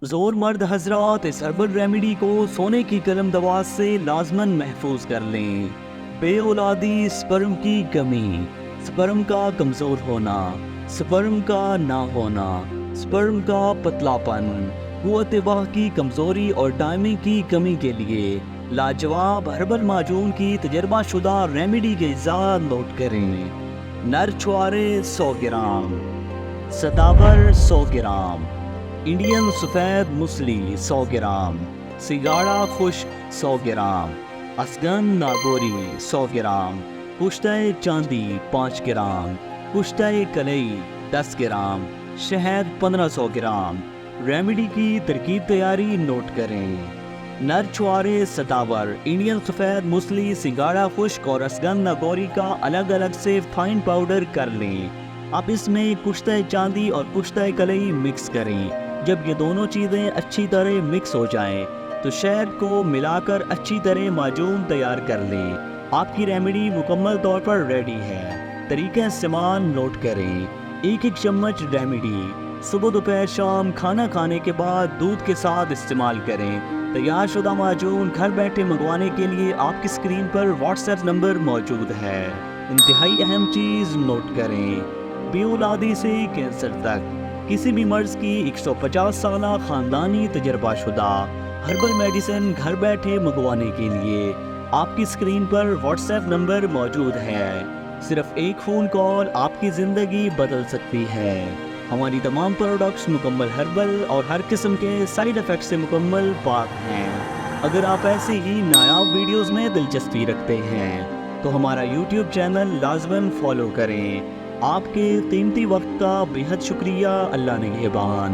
زور مرد حضرات اس ہربل ریمیڈی کو سونے کی قلم دوا سے لازماً محفوظ کر لیں۔ بے اولادی، سپرم کی کمی، سپرم کا کمزور ہونا، سپرم کا نہ ہونا، سپرم کا پتلا پن، قوت واہ کی کمزوری اور ٹائمنگ کی کمی کے لیے لاجواب ہربل معجون کی تجربہ شدہ ریمیڈی کے اجزاء نوٹ کریں۔ نر چھوارے 100 گرام، ستاور 100 گرام، انڈین سفید مسلی 100 گرام، سگاڑا خشک 100 گرام، افغان ناگوری 100 گرام، پشتہ چاندی 5 گرام، پشتہ کلئی 10 گرام، شہد 1500 گرام۔ ریمیڈی کی ترکیب تیاری نوٹ کریں۔ نر چھوارے ستاور، انڈین سفید مسلی، سنگاڑا خشک اور افغان ناگوری کا الگ الگ سے فائن پاؤڈر کر لیں۔ اب اس میں پشتہ چاندی اور پشتہ کلئی مکس کریں۔ جب یہ دونوں چیزیں اچھی طرح مکس ہو جائیں تو شہد کو ملا کر اچھی طرح معجون تیار کر لیں۔ آپ کی ریمیڈی مکمل طور پر ریڈی ہے۔ طریقہ استعمال نوٹ کریں۔ 1 چمچ ریمیڈی صبح دوپہر شام کھانا کھانے کے بعد دودھ کے ساتھ استعمال کریں۔ تیار شدہ معجون گھر بیٹھے منگوانے کے لیے آپ کی اسکرین پر واٹس ایپ نمبر موجود ہے۔ انتہائی اہم چیز نوٹ کریں، بے اولادی سے کینسر تک کسی بھی مرض کی 150 سالہ خاندانی تجربہ شدہ ہربل میڈیسن گھر بیٹھے منگوانے کے لیے آپ کی اسکرین پر واٹس ایپ نمبر موجود ہے۔ صرف ایک فون کال آپ کی زندگی بدل سکتی ہے۔ ہماری تمام پروڈکٹس مکمل ہربل اور ہر قسم کے سائیڈ ایفیکٹ سے مکمل پاک ہیں۔ اگر آپ ایسے ہی نایاب ویڈیوز میں دلچسپی رکھتے ہیں تو ہمارا یوٹیوب چینل لازماً فالو کریں۔ آپ کے قیمتی وقت کا بے حد شکریہ۔ اللہ نگہبان۔